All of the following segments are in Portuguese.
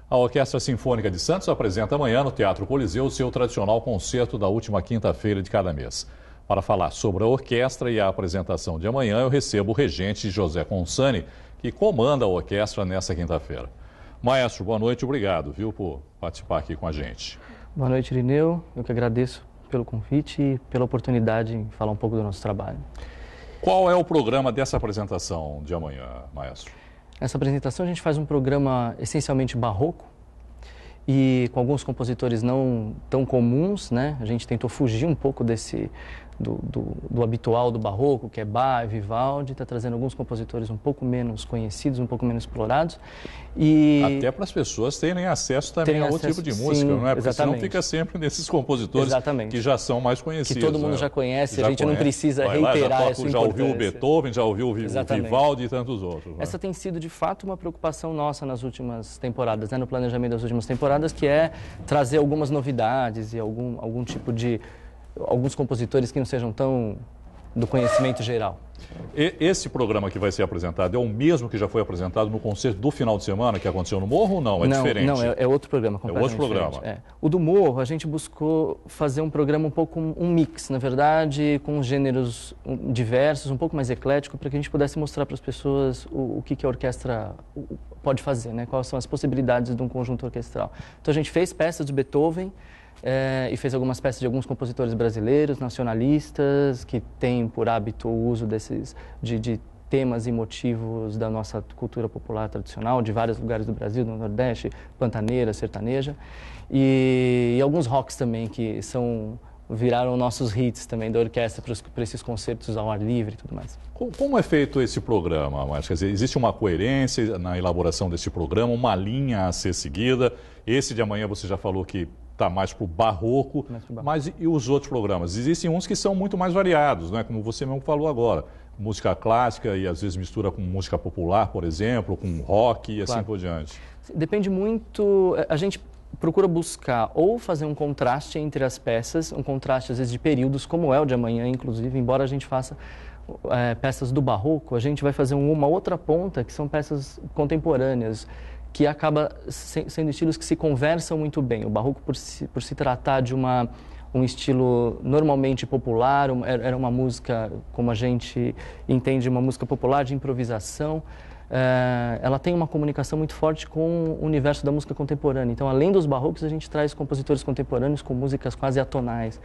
A Orquestra Sinfônica de Santos apresenta amanhã no Teatro Coliseu o seu tradicional concerto da última quinta-feira de cada mês. Para falar sobre a orquestra e a apresentação de amanhã, eu recebo o regente José Consani, que comanda a orquestra nesta quinta-feira. Maestro, boa noite, obrigado, viu, por participar aqui com a gente. Boa noite, Irineu. Eu que agradeço pelo convite e pela oportunidade de falar um pouco do nosso trabalho. Qual é o programa dessa apresentação de amanhã, maestro? Nessa apresentação a gente faz um programa essencialmente barroco e com alguns compositores não tão comuns, né? A gente tentou fugir um pouco do habitual do barroco, que é Bach, Vivaldi, está trazendo alguns compositores um pouco menos conhecidos, um pouco menos explorados. E até para as pessoas terem acesso também a outro tipo de música, sim, não é? Porque exatamente. senão fica sempre nesses compositores que já são mais conhecidos. Que todo mundo já conhece, a gente não precisa vai lá, reiterar já essa importância. Já ouviu o Beethoven, já ouviu o Vivaldi e tantos outros. Essa tem sido, de fato, uma preocupação nossa nas últimas temporadas, né? No planejamento das últimas temporadas, que é trazer algumas novidades e algum tipo de... alguns compositores que não sejam tão do conhecimento geral. Esse programa que vai ser apresentado é o mesmo que já foi apresentado no concerto do final de semana que aconteceu no Morro ou não? É diferente? Não, é outro programa completamente diferente. É. O do Morro, a gente buscou fazer um programa um pouco um mix, na verdade, com gêneros diversos, um pouco mais eclético, para que a gente pudesse mostrar para as pessoas o que a orquestra pode fazer, né? Quais são as possibilidades de um conjunto orquestral. Então a gente fez peças de Beethoven, e fez algumas peças de alguns compositores brasileiros, nacionalistas, que têm por hábito o uso de temas e motivos da nossa cultura popular tradicional, de vários lugares do Brasil, do Nordeste, pantaneira, sertaneja, e alguns rocks também, que viraram nossos hits também da orquestra para esses concertos ao ar livre e tudo mais. Como é feito esse programa, mas, quer dizer, existe uma coerência na elaboração desse programa, uma linha a ser seguida? Esse de amanhã você já falou que está mais para o barroco, mas e os outros programas? Existem uns que são muito mais variados, né? Como você mesmo falou agora, música clássica e às vezes mistura com música popular, por exemplo, com rock e assim por diante. Depende muito, a gente procura buscar ou fazer um contraste entre as peças, um contraste às vezes de períodos, como é o de amanhã, inclusive, embora a gente faça peças do barroco, a gente vai fazer uma outra ponta, que são peças contemporâneas, que acaba sendo estilos que se conversam muito bem. O barroco, por se tratar de um estilo normalmente popular, era uma música, como a gente entende, uma música popular de improvisação, ela tem uma comunicação muito forte com o universo da música contemporânea. Então, além dos barrocos, a gente traz compositores contemporâneos com músicas quase atonais.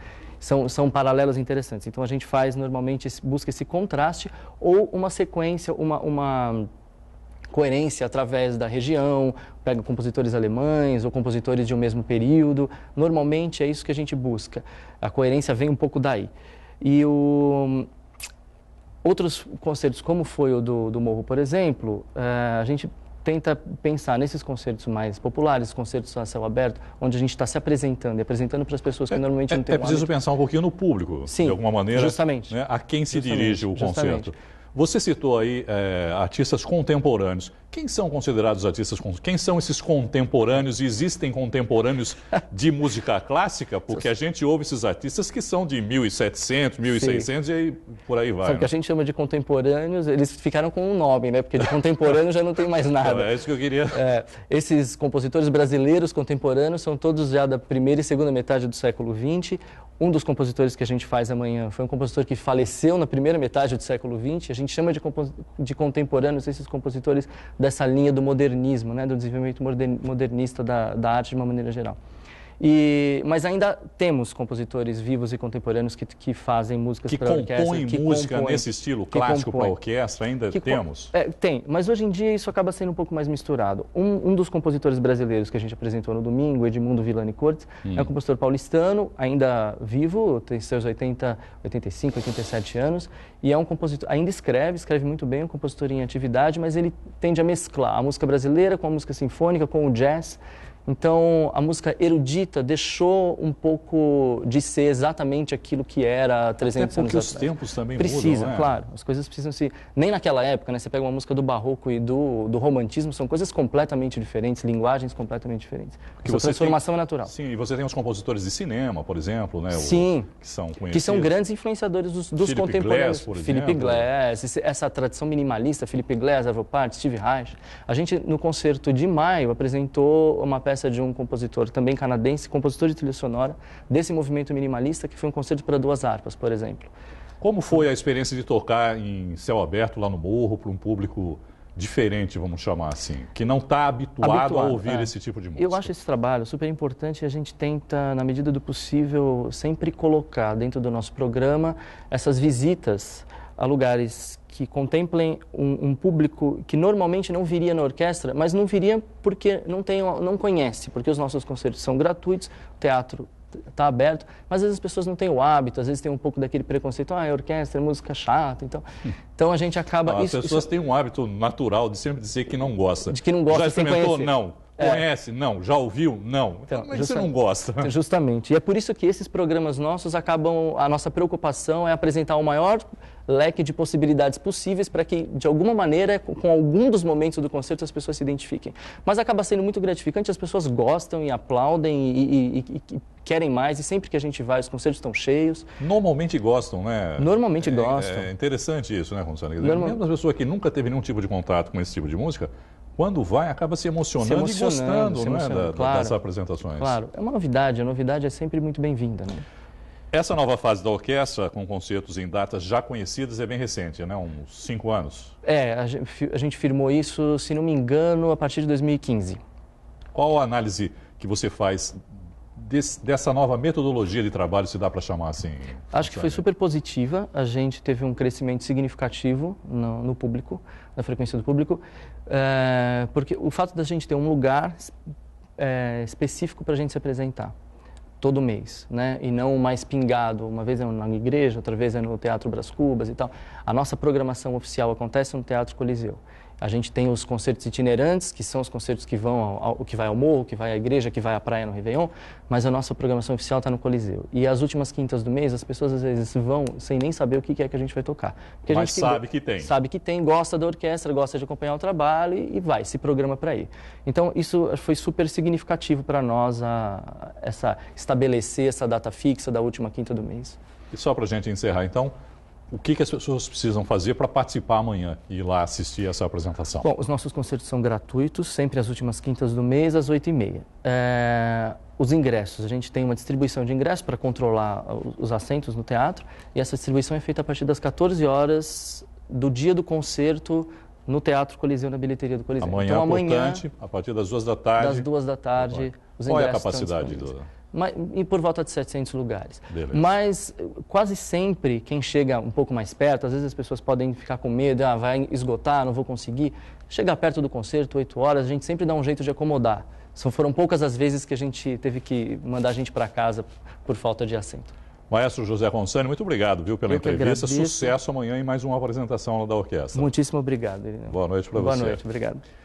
São paralelos interessantes. Então, a gente normalmente busca esse contraste ou uma sequência, uma coerência através da região, pega compositores alemães ou compositores de um mesmo período. Normalmente é isso que a gente busca. A coerência vem um pouco daí. E outros concertos, como foi o do Morro, por exemplo, a gente tenta pensar nesses concertos mais populares, concertos a céu aberto, onde a gente está se apresentando e apresentando para as pessoas que normalmente não têm preciso pensar um pouquinho no público, sim, de alguma maneira, justamente, né, a quem se dirige o concerto. Você citou aí artistas contemporâneos. Quem são considerados artistas contemporâneos? Quem são esses contemporâneos? Existem contemporâneos de música clássica? Porque a gente ouve esses artistas que são de 1700, 1600 e aí por aí vai. Só que a gente chama de contemporâneos, eles ficaram com um nome, né? Porque de contemporâneo já não tem mais nada. É isso que eu queria. Esses compositores brasileiros contemporâneos são todos já da primeira e segunda metade do século XX. Um dos compositores que a gente faz amanhã foi um compositor que faleceu na primeira metade do século XX. A gente chama de contemporâneos esses compositores dessa linha do modernismo, né, do desenvolvimento modernista da arte de uma maneira geral. Mas ainda temos compositores vivos e contemporâneos que fazem músicas para orquestra. Que compõem música nesse estilo clássico para orquestra, ainda temos? Tem, mas hoje em dia isso acaba sendo um pouco mais misturado. Um dos compositores brasileiros que a gente apresentou no domingo, Edmundo Villani Cortes, é um compositor paulistano, ainda vivo, tem seus 85, 87 anos, e é um compositor, ainda escreve muito bem, é um compositor em atividade, mas ele tende a mesclar a música brasileira com a música sinfônica, com o jazz. Então, a música erudita deixou um pouco de ser exatamente aquilo que era 300 anos atrás. Porque os tempos também Precisa, mudam, né? claro. As coisas precisam se... Nem naquela época, né? Você pega uma música do barroco e do romantismo, são coisas completamente diferentes, linguagens completamente diferentes. Essa transformação é natural. Sim, e você tem os compositores de cinema, por exemplo, né? Sim. Que são conhecidos. Que são grandes influenciadores dos contemporâneos. Glass, por Philip exemplo. Glass, essa tradição minimalista, Philip Glass, Arvo Pärt, Steve Reich. A gente, no concerto de maio, apresentou uma peça de um compositor também canadense, compositor de trilha sonora, desse movimento minimalista, que foi um concerto para 2 harpas, por exemplo. Como foi a experiência de tocar em céu aberto lá no morro para um público diferente, vamos chamar assim, que não está habituado a ouvir esse tipo de música? Eu acho esse trabalho super importante e a gente tenta, na medida do possível, sempre colocar dentro do nosso programa essas visitas a lugares que contemplem um público que normalmente não viria na orquestra, mas não viria porque não conhece, porque os nossos concertos são gratuitos, o teatro está aberto, mas às vezes as pessoas não têm o hábito, às vezes tem um pouco daquele preconceito, é orquestra, é música chata, então a gente acaba... As pessoas têm um hábito natural de sempre dizer que não gosta. De que não gosta. Já experimentou? Sem não. Conhece? Não. Já ouviu? Não. Então, mas você não gosta. Justamente. E é por isso que esses programas nossos acabam... A nossa preocupação é apresentar o maior leque de possibilidades possíveis para que, de alguma maneira, com algum dos momentos do concerto, as pessoas se identifiquem. Mas acaba sendo muito gratificante, as pessoas gostam e aplaudem e querem mais. E sempre que a gente vai, os concertos estão cheios. Normalmente gostam, né? Normalmente gostam. É interessante isso, né, Gonçalo? Mesmo as pessoas que nunca teve nenhum tipo de contato com esse tipo de música, quando vai, acaba se emocionando e gostando, né, das apresentações. Claro, é uma novidade, a novidade é sempre muito bem-vinda, né? Essa nova fase da orquestra, com concertos em datas já conhecidas, é bem recente, né? Uns 5 anos. A gente firmou isso, se não me engano, a partir de 2015. Qual a análise que você faz dessa nova metodologia de trabalho, se dá para chamar assim? Acho que foi super positiva. A gente teve um crescimento significativo no público, na frequência do público, porque o fato da gente ter um lugar específico para a gente se apresentar todo mês, né? E não mais pingado, uma vez é na igreja, outra vez é no Teatro Brás Cubas e tal. A nossa programação oficial acontece no Teatro Coliseu. A gente tem os concertos itinerantes, que são os concertos que que vai ao morro, que vai à igreja, que vai à praia no Réveillon, mas a nossa programação oficial está no Coliseu. E as últimas quintas do mês, as pessoas às vezes vão sem nem saber o que é que a gente vai tocar. Porque mas sabe que tem. Sabe que tem, gosta da orquestra, gosta de acompanhar o trabalho e vai, se programa para ir. Então, isso foi super significativo para nós, estabelecer essa data fixa da última quinta do mês. E só para a gente encerrar, então, o que as pessoas precisam fazer para participar amanhã e ir lá assistir essa apresentação? Bom, os nossos concertos são gratuitos, sempre às últimas quintas do mês, às 8h30. Os ingressos, a gente tem uma distribuição de ingressos para controlar os assentos no teatro, e essa distribuição é feita a partir das 14 horas do dia do concerto no Teatro Coliseu, na bilheteria do Coliseu. Amanhã, então, portanto, a partir das 2 da tarde... Das 2 da tarde, os ingressos. Qual é a capacidade E por volta de 700 lugares. Beleza. Mas quase sempre quem chega um pouco mais perto, às vezes as pessoas podem ficar com medo, vai esgotar, não vou conseguir. Chegar perto do concerto, 8 horas, a gente sempre dá um jeito de acomodar. Foram poucas as vezes que a gente teve que mandar a gente para casa por falta de assento. Maestro José Ronsani, muito obrigado, viu, pela entrevista. Sucesso amanhã em mais uma apresentação da orquestra. Muitíssimo obrigado, Irineu. Boa noite para você. Boa noite, obrigado.